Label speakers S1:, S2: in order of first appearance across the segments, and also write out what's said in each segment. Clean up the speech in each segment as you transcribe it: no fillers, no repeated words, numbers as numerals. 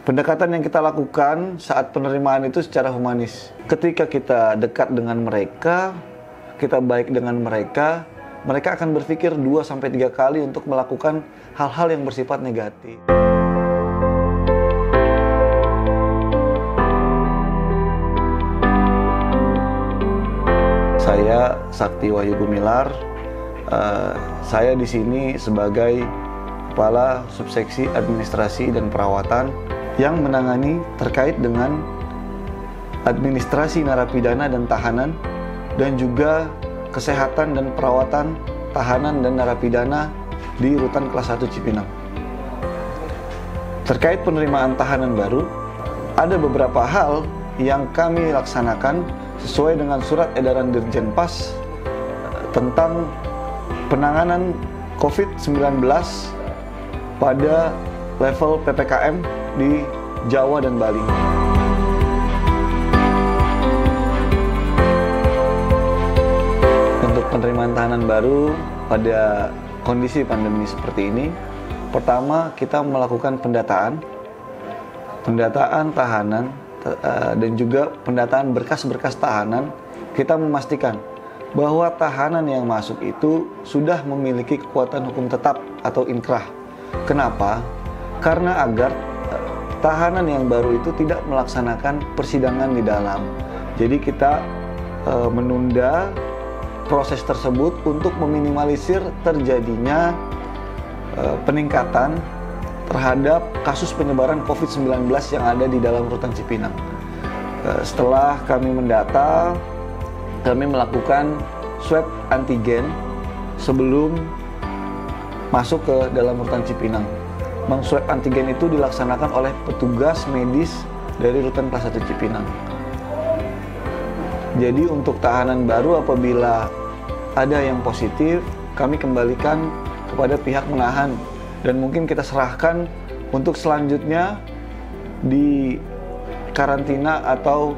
S1: Pendekatan yang kita lakukan saat penerimaan itu secara humanis. Ketika kita dekat dengan mereka, kita baik dengan mereka, mereka akan berpikir 2-3 kali untuk melakukan hal-hal yang bersifat negatif. Saya Sakti Wahyu Gumilar. Saya di sini sebagai Kepala Subseksi Administrasi dan Perawatan yang menangani terkait dengan administrasi narapidana dan tahanan, dan juga kesehatan dan perawatan tahanan dan narapidana di Rutan Kelas 1 Cipinang. Terkait penerimaan tahanan baru, ada beberapa hal yang kami laksanakan sesuai dengan surat edaran Dirjenpas tentang penanganan COVID-19 pada level PPKM di Jawa dan Bali. Untuk penerimaan tahanan baru pada kondisi pandemi seperti ini, pertama kita melakukan pendataan tahanan dan juga pendataan berkas-berkas tahanan. Kita memastikan bahwa tahanan yang masuk itu sudah memiliki kekuatan hukum tetap atau inkrah. Kenapa? Karena agar tahanan yang baru itu tidak melaksanakan persidangan di dalam. Jadi kita menunda proses tersebut untuk meminimalisir terjadinya peningkatan terhadap kasus penyebaran COVID-19 yang ada di dalam Rutan Cipinang. Setelah kami mendata, kami melakukan swab antigen sebelum masuk ke dalam Rutan Cipinang. Swab antigen itu dilaksanakan oleh petugas medis dari Rutan Kelas 1 Cipinang. Jadi untuk tahanan baru apabila ada yang positif, kami kembalikan kepada pihak menahan dan mungkin kita serahkan untuk selanjutnya di karantina atau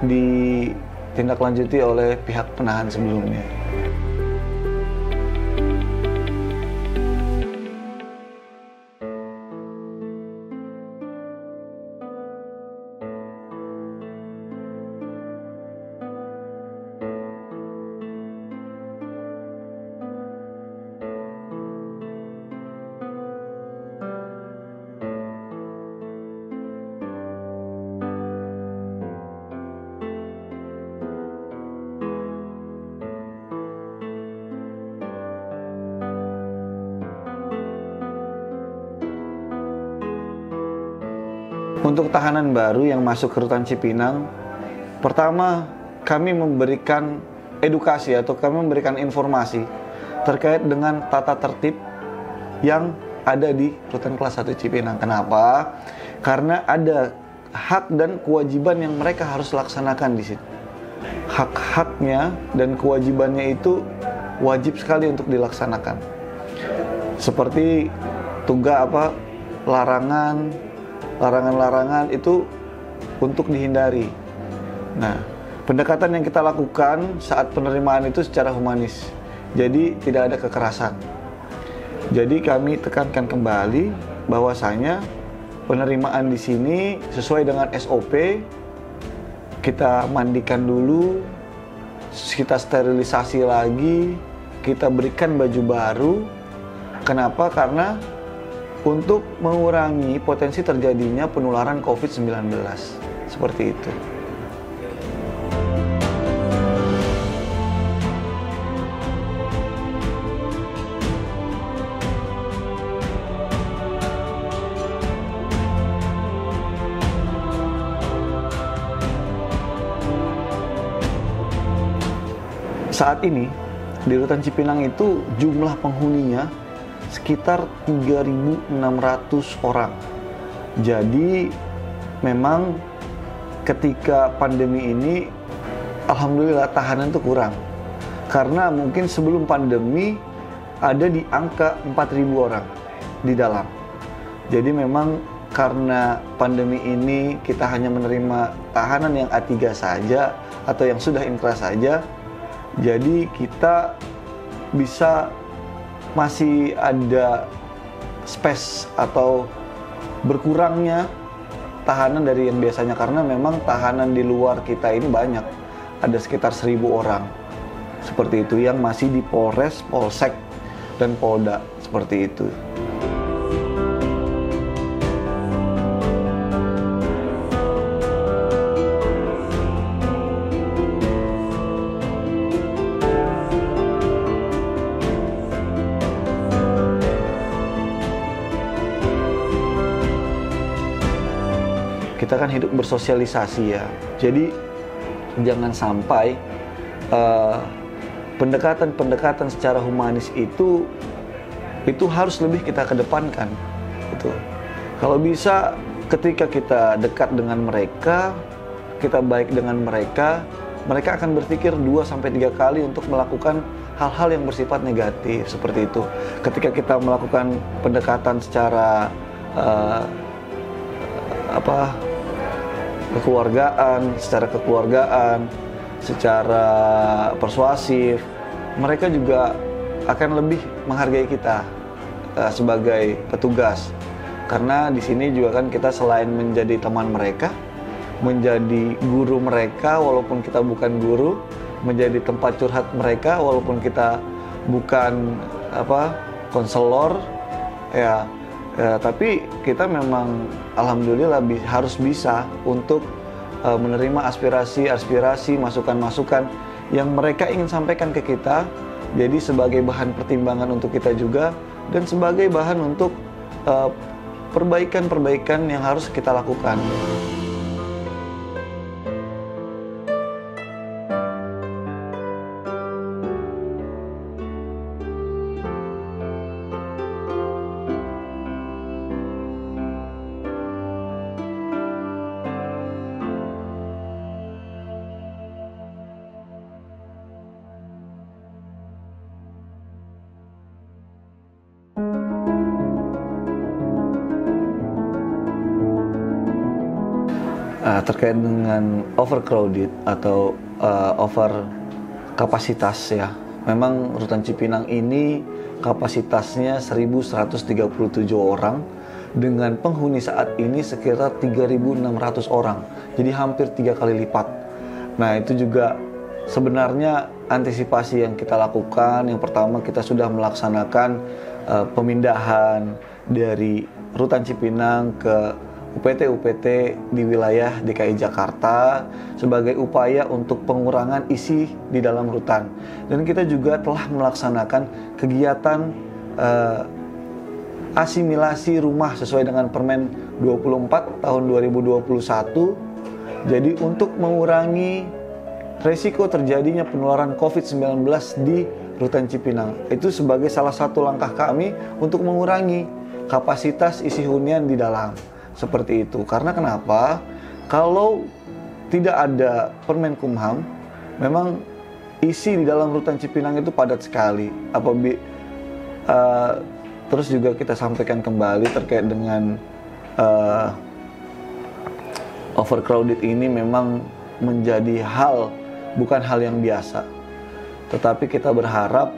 S1: ditindaklanjuti oleh pihak penahan sebelumnya. Untuk tahanan baru yang masuk ke Rutan Cipinang, pertama kami memberikan edukasi atau kami memberikan informasi terkait dengan tata tertib yang ada di Rutan Kelas 1 Cipinang. Kenapa? Karena ada hak dan kewajiban yang mereka harus laksanakan di situ. Hak-haknya dan kewajibannya itu wajib sekali untuk dilaksanakan. Seperti larangan itu untuk dihindari. Nah, pendekatan yang kita lakukan saat penerimaan itu secara humanis. Jadi tidak ada kekerasan. Jadi kami tekankan kembali bahwasanya penerimaan di sini sesuai dengan SOP. Kita mandikan dulu, kita sterilisasi lagi, kita berikan baju baru. Kenapa? Karena untuk mengurangi potensi terjadinya penularan COVID-19. Seperti itu. Saat ini di Rutan Cipinang itu jumlah penghuninya sekitar 3.600 orang. Jadi memang ketika pandemi ini alhamdulillah tahanan itu kurang. Karena mungkin sebelum pandemi ada di angka 4.000 orang di dalam. Jadi memang karena pandemi ini kita hanya menerima tahanan yang A3 saja atau yang sudah inkrah saja. Jadi kita bisa masih ada space atau berkurangnya tahanan dari yang biasanya, karena memang tahanan di luar kita ini banyak, ada sekitar 1.000 orang seperti itu yang masih di Polres, Polsek, dan Polda seperti itu. Kita kan hidup bersosialisasi ya, jadi jangan sampai pendekatan-pendekatan secara humanis itu harus lebih kita kedepankan. Gitu. Kalau bisa ketika kita dekat dengan mereka, kita baik dengan mereka, mereka akan berpikir 2-3 kali untuk melakukan hal-hal yang bersifat negatif seperti itu. Ketika kita melakukan pendekatan secara kekeluargaan, secara persuasif, mereka juga akan lebih menghargai kita sebagai petugas. Karena di sini juga kan kita selain menjadi teman mereka, menjadi guru mereka walaupun kita bukan guru, menjadi tempat curhat mereka walaupun kita bukan konselor ya. Tapi kita memang alhamdulillah harus bisa untuk menerima aspirasi, masukan-masukan yang mereka ingin sampaikan ke kita. Jadi sebagai bahan pertimbangan untuk kita juga, dan sebagai bahan untuk perbaikan-perbaikan yang harus kita lakukan. Terkait dengan overcrowded atau over kapasitas ya, memang Rutan Cipinang ini kapasitasnya 1.137 orang dengan penghuni saat ini sekitar 3.600 orang, jadi hampir 3 kali lipat. Nah itu juga sebenarnya antisipasi yang kita lakukan. Yang pertama, kita sudah melaksanakan pemindahan dari Rutan Cipinang ke UPT-UPT di wilayah DKI Jakarta sebagai upaya untuk pengurangan isi di dalam rutan. Dan kita juga telah melaksanakan kegiatan asimilasi rumah sesuai dengan Permen 24 tahun 2021. Jadi untuk mengurangi resiko terjadinya penularan COVID-19 di Rutan Cipinang, itu sebagai salah satu langkah kami untuk mengurangi kapasitas isi hunian di dalam. Seperti itu. Karena kenapa? Kalau tidak ada Permenkumham, memang isi di dalam Rutan Cipinang itu padat sekali. Terus juga kita sampaikan kembali terkait dengan overcrowded ini memang menjadi bukan hal yang biasa. Tetapi kita berharap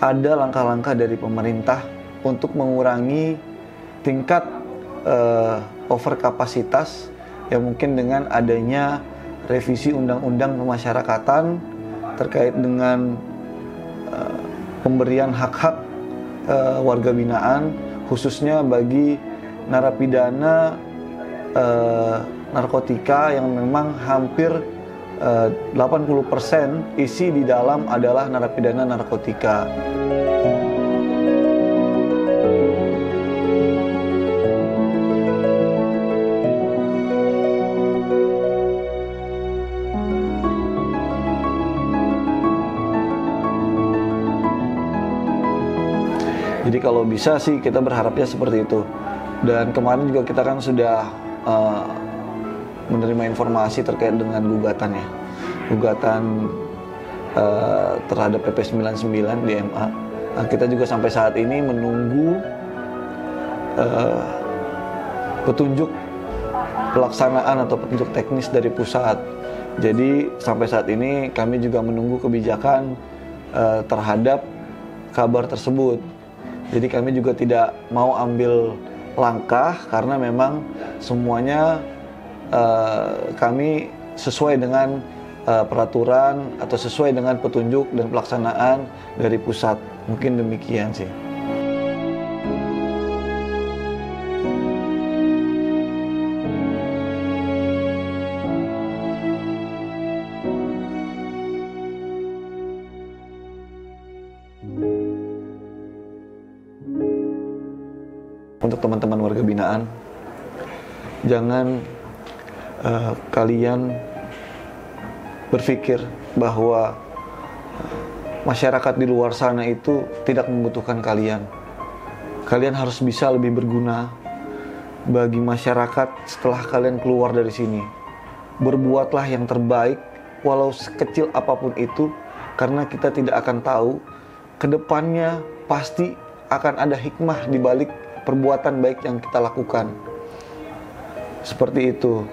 S1: ada langkah-langkah dari pemerintah untuk mengurangi tingkat overkapasitas yang mungkin dengan adanya revisi undang-undang pemasyarakatan terkait dengan pemberian hak-hak warga binaan, khususnya bagi narapidana narkotika yang memang hampir 80% isi di dalam adalah narapidana narkotika. Jadi kalau bisa sih kita berharapnya seperti itu. Dan kemarin juga kita kan sudah menerima informasi terkait dengan gugatan terhadap PP 99 di MA. Nah, kita juga sampai saat ini menunggu petunjuk pelaksanaan atau petunjuk teknis dari pusat. Jadi sampai saat ini kami juga menunggu kebijakan terhadap kabar tersebut. Jadi kami juga tidak mau ambil langkah karena memang semuanya kami sesuai dengan peraturan atau sesuai dengan petunjuk dan pelaksanaan dari pusat. Mungkin demikian sih. Untuk teman-teman warga binaan, jangan kalian berpikir bahwa masyarakat di luar sana itu tidak membutuhkan kalian. Kalian harus bisa lebih berguna bagi masyarakat setelah kalian keluar dari sini. Berbuatlah yang terbaik walau sekecil apapun itu, karena kita tidak akan tahu kedepannya pasti akan ada hikmah di balik perbuatan baik yang kita lakukan. Seperti itu.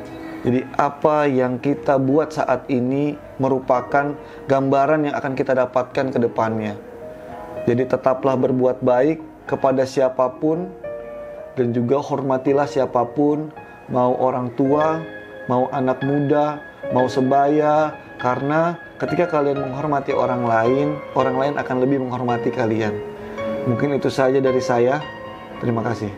S1: Jadi apa yang kita buat saat ini merupakan gambaran yang akan kita dapatkan ke depannya. Jadi tetaplah berbuat baik kepada siapapun, dan juga hormatilah siapapun, mau orang tua, mau anak muda, mau sebaya, karena ketika kalian menghormati orang lain akan lebih menghormati kalian. Mungkin itu saja dari saya. Terima kasih.